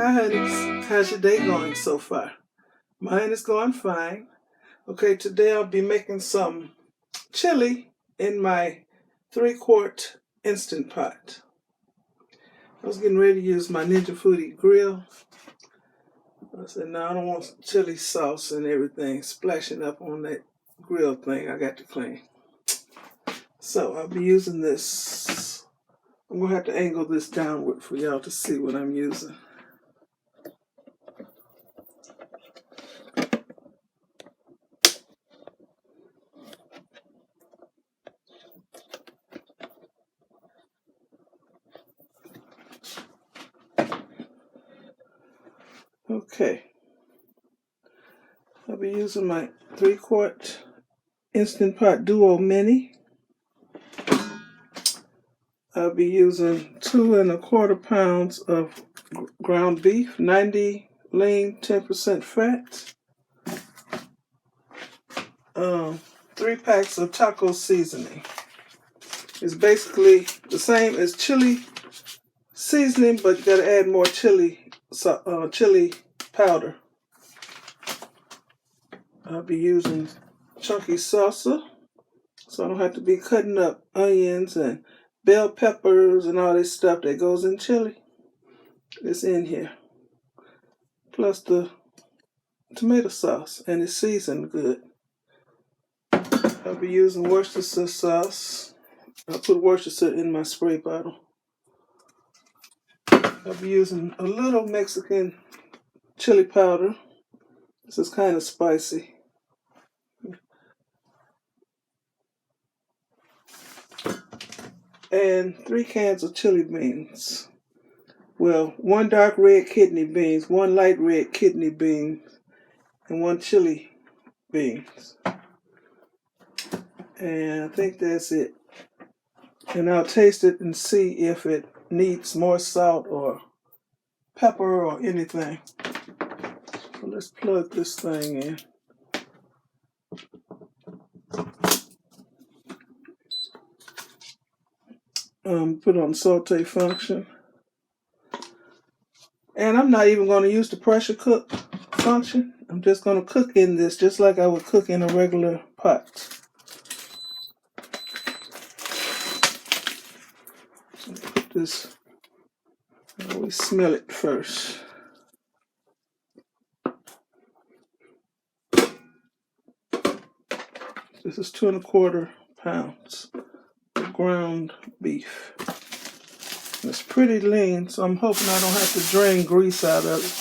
Hi, honeys. How's your day going so far? Mine is going fine. Okay, today I'll be making some chili in my 3-quart Instant Pot. I was getting ready to use my Ninja Foodie grill. I said, no, I don't want chili sauce and everything splashing up on that grill thing I got to clean. So I'll be using this. I'm going to have to angle this downward for y'all to see what I'm using. Okay. I'll be using my 3-quart Instant Pot Duo Mini. I'll be using 2 1/4 pounds of ground beef, 90 lean, 10% fat. 3 packs of taco seasoning. It's basically the same as chili seasoning, but you gotta add more chili powder. I'll be using chunky salsa, so I don't have to be cutting up onions and bell peppers and all this stuff that goes in chili. It's in here. Plus the tomato sauce, and it's seasoned good. I'll be using Worcestershire sauce. I'll put Worcestershire in my spray bottle. I'll be using a little Mexican chili powder. This is kind of spicy. And 3 cans of chili beans. Well, 1 dark red kidney beans, 1 light red kidney beans, and 1 chili beans. And I think that's it. And I'll taste it and see if it needs more salt or pepper or anything. So let's plug this thing in. Put on saute function. And I'm not even going to use the pressure cook function. I'm just going to cook in this just like I would cook in a regular pot. So put this, I always smell it first. This is 2 1/4 pounds of ground beef. It's pretty lean, so I'm hoping I don't have to drain grease out of it.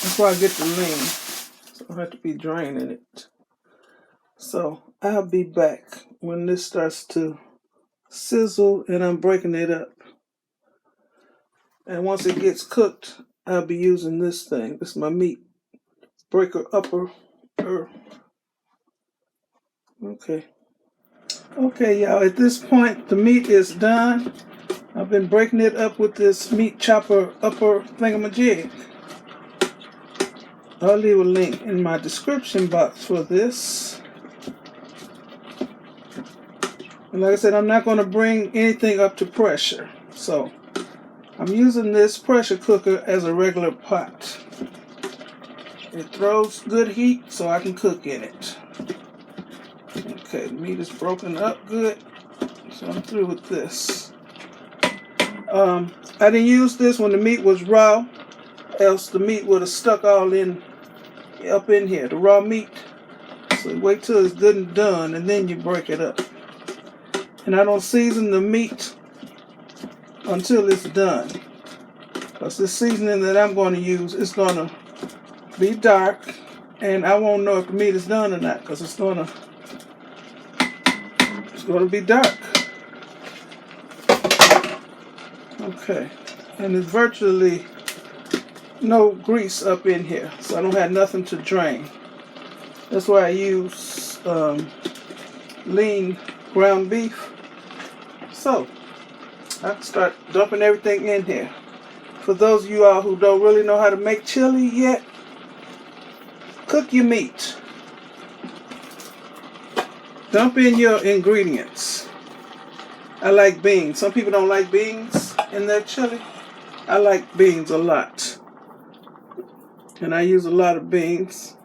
That's why I get the lean, so I don't have to be draining it. So I'll be back when this starts to sizzle and I'm breaking it up. And once it gets cooked, I'll be using this thing. This is my meat breaker upper. Okay, y'all, at this point, the meat is done. I've been breaking it up with this meat chopper upper thingamajig. I'll leave a link in my description box for this. And like I said, I'm not going to bring anything up to pressure. So, I'm using this pressure cooker as a regular pot. It throws good heat so I can cook in it. Okay, the meat is broken up good, so I'm through with this. I didn't use this when the meat was raw, else the meat would have stuck all up in here, the raw meat. So wait till it's good and done, and then you break it up. And I don't season the meat until it's done, because this seasoning that I'm going to use is going to be dark, and I won't know if the meat is done or not, because it's going to be dark. Okay, and there's virtually no grease up in here, so I don't have nothing to drain. That's why I use lean ground beef. So I can start dumping everything in here. For those of you all who don't really know how to make chili yet, cook your meat. Dump in your ingredients. I like beans. Some people don't like beans in their chili. I like beans a lot. And I use a lot of beans.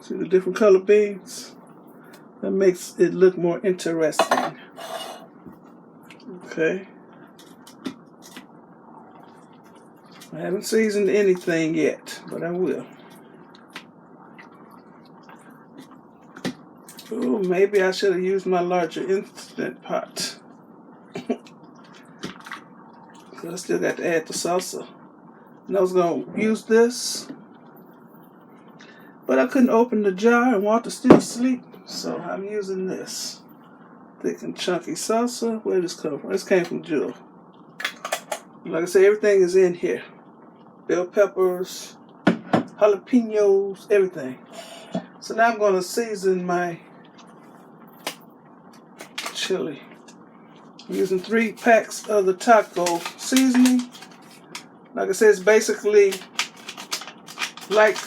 See the different color beans? That makes it look more interesting. Okay. I haven't seasoned anything yet, but I will. Oh, maybe I should have used my larger Instant Pot. I still got to add the salsa. And I was going to use this, but I couldn't open the jar and Walter's still asleep, so I'm using this. Thick and chunky salsa. Where did this come from? This came from Jill. Like I said, everything is in here. Bell peppers, jalapenos, everything. So now I'm going to season my chili. I'm using 3 packs of the taco seasoning. Like I said, it's basically like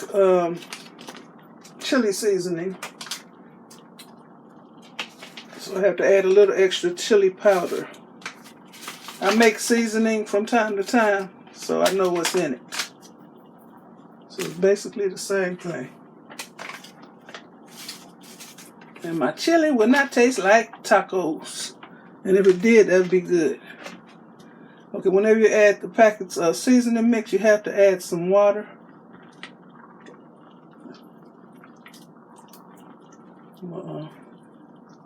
chili seasoning. So I have to add a little extra chili powder. I make seasoning from time to time, so I know what's in it. So it's basically the same thing. And my chili will not taste like tacos. And if it did, that would be good. Okay, whenever you add the packets of seasoning mix, you have to add some water.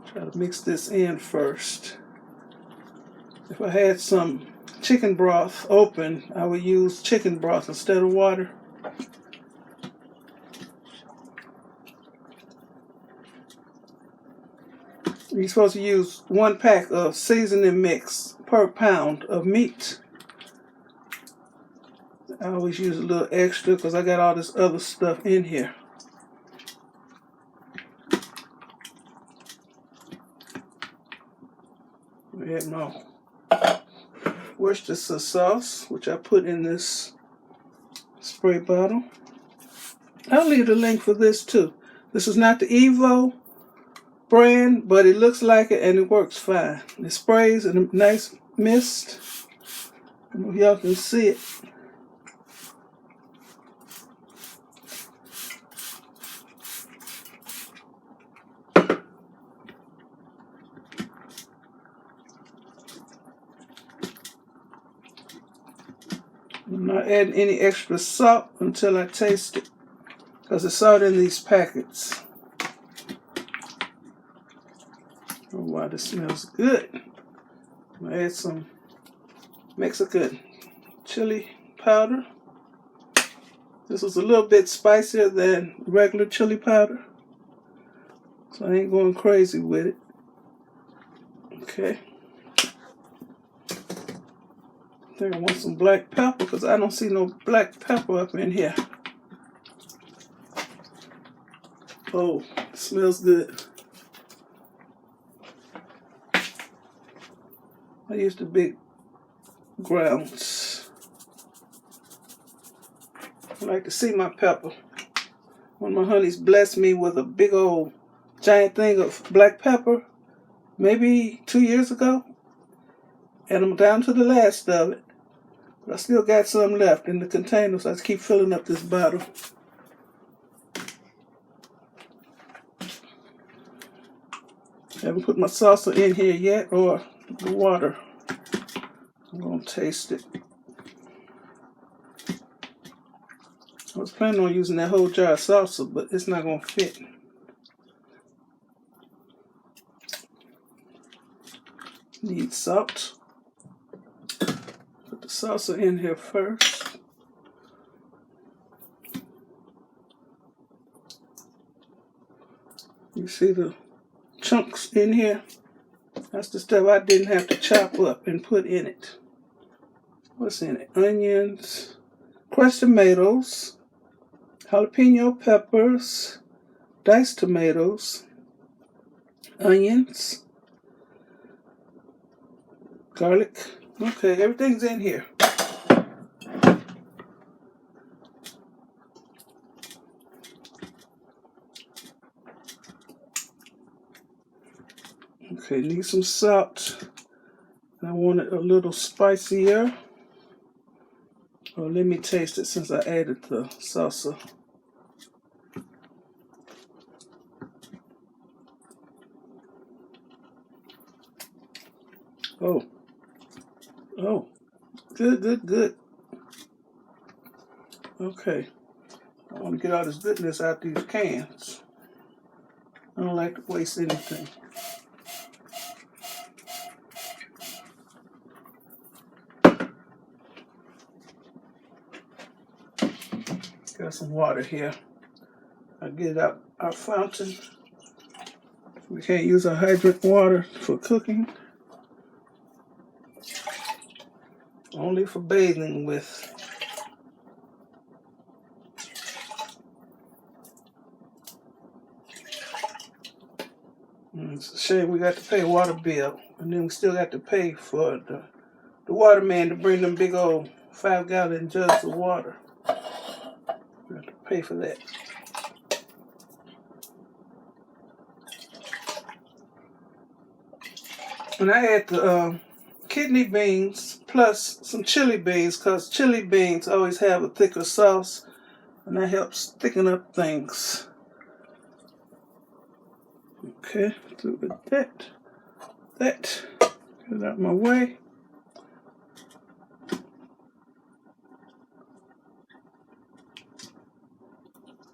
Try to mix this in first. If I had some chicken broth open, I would use chicken broth instead of water. You're supposed to use 1 pack of seasoning mix per pound of meat. I always use a little extra because I got all this other stuff in here. We have my Worcestershire sauce, which I put in this spray bottle. I'll leave the link for this too. This is not the Evo brand, but it looks like it and it works fine. It sprays in a nice mist. I don't know if y'all can see it. I'm not adding any extra salt until I taste it, because it's salt in these packets. Oh wow, this smells good. I'm going to add some Mexican chili powder. This is a little bit spicier than regular chili powder, so I ain't going crazy with it. Okay. I think I want some black pepper because I don't see no black pepper up in here. Oh, it smells good. I use the big grounds. I like to see my pepper. One of my honeys blessed me with a big old giant thing of black pepper maybe 2 years ago. And I'm down to the last of it. But I still got some left in the container, so I just keep filling up this bottle. I haven't put my salsa in here yet, or the water. I'm going to taste it. I was planning on using that whole jar of salsa, but it's not going to fit. Need salt. Put the salsa in here first. You see the chunks in here? That's the stuff I didn't have to chop up and put in it. What's in it? Onions, crushed tomatoes, jalapeno peppers, diced tomatoes, onions, garlic. Okay, everything's in here. Okay, need some salt. I want it a little spicier. Well, let me taste it since I added the salsa. Oh, good. Okay, I want to get all this goodness out these cans. I don't like to waste anything. Got some water here. I get it out our fountain. We can't use our hydrant water for cooking. Only for bathing with. It's a shame we got to pay a water bill, and then we still got to pay for the waterman to bring them big old 5-gallon jugs of water. We have to pay for that. And I add the kidney beans plus some chili beans, because chili beans always have a thicker sauce, and that helps thicken up things. Okay, through with that. Get it out of my way.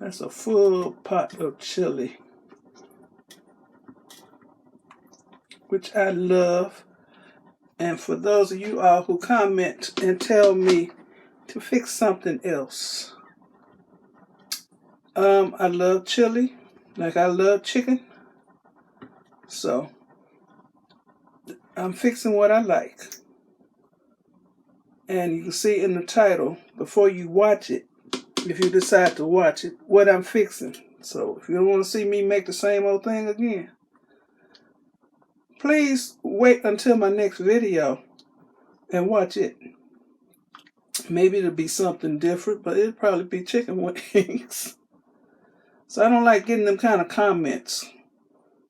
That's a full pot of chili, which I love. And for those of you all who comment and tell me to fix something else, I love chili, like I love chicken. So I'm fixing what I like. And you can see in the title, before you watch it, if you decide to watch it, what I'm fixing. So if you don't want to see me make the same old thing again, please wait until my next video and watch it. Maybe it'll be something different, but it'll probably be chicken wings. So I don't like getting them kind of comments,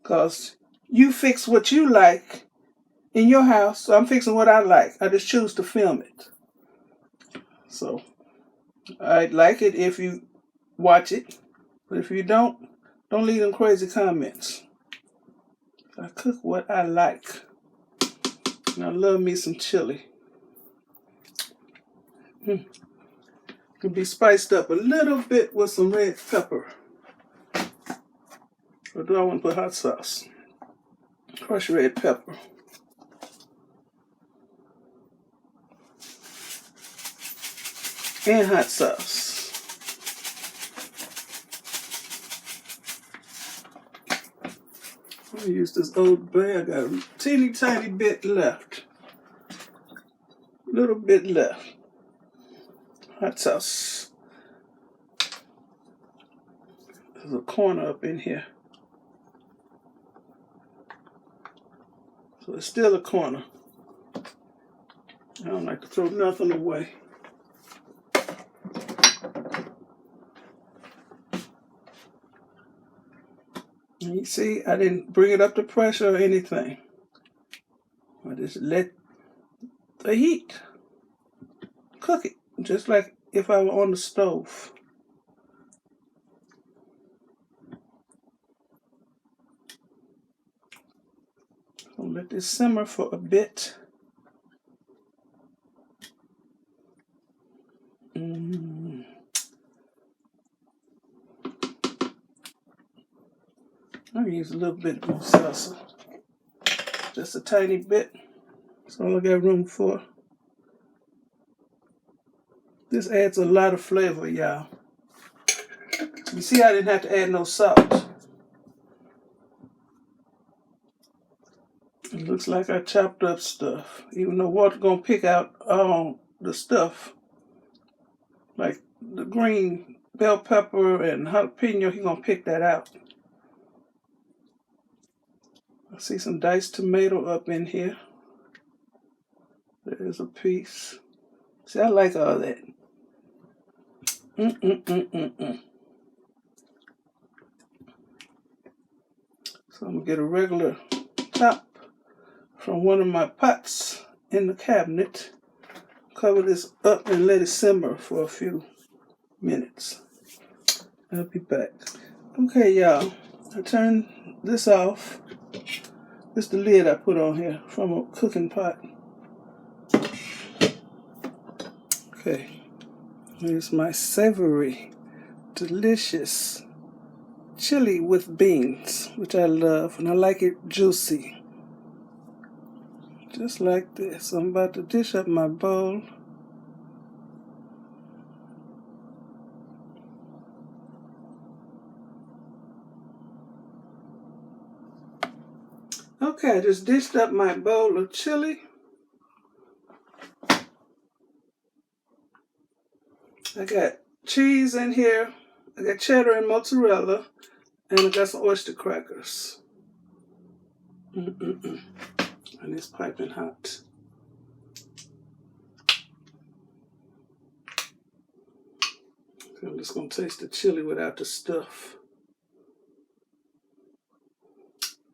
because you fix what you like in your house, so I'm fixing what I like. I just choose to film it. So I'd like it if you watch it, but if you don't leave them crazy comments. I cook what I like, and I love me some chili. Can be spiced up a little bit with some red pepper. Or do I want to put hot sauce? Crushed red pepper. And hot sauce. I'm going to use this old bag. I got a teeny tiny bit left. Little bit left. Hot sauce. There's a corner up in here. So it's still a corner. I don't like to throw nothing away. And you see, I didn't bring it up to pressure or anything. I just let the heat cook it, just like if I were on the stove. I'll let this simmer for a bit. I'll use a little bit more salsa. Just a tiny bit. That's all I got room for. This adds a lot of flavor, y'all. You see, I didn't have to add no salt. It looks like I chopped up stuff. Even though Walter's gonna pick out the stuff, like the green bell pepper and jalapeno, he's gonna pick that out. I see some diced tomato up in here. There's a piece. See, I like all that. So I'm gonna get a regular top. from one of my pots in the cabinet. Cover this up and let it simmer for a few minutes. I'll be back. Okay, y'all. I turned this off. This is the lid I put on here from a cooking pot. Okay. Here's my savory, delicious chili with beans, which I love, and I like it juicy. Just like this. I'm about to dish up my bowl. Okay, I just dished up my bowl of chili. I got cheese in here. I got cheddar and mozzarella. And I got some oyster crackers. And it's piping hot. So I'm just going to taste the chili without the stuff.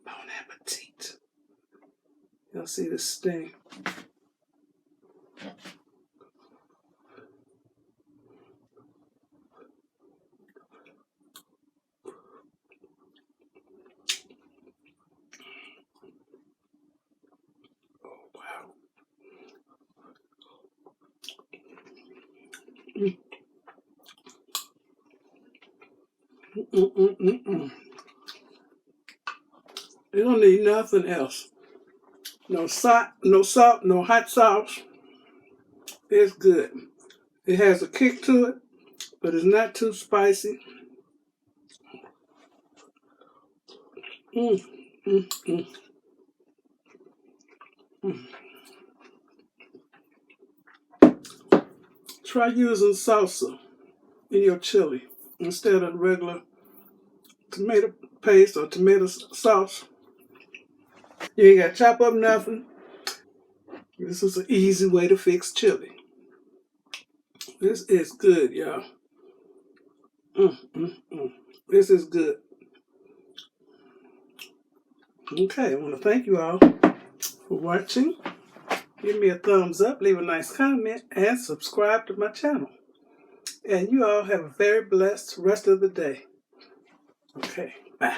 Bon appetit. Y'all see the sting. You don't need nothing else. No salt, no hot sauce. It's good. It has a kick to it, but it's not too spicy. Try using salsa in your chili instead of regular tomato paste or tomato sauce. You ain't got to chop up nothing. This is an easy way to fix chili. This is good, y'all. This is good. Okay, I want to thank you all for watching. Give me a thumbs up, leave a nice comment, and subscribe to my channel. And you all have a very blessed rest of the day. Okay, bye.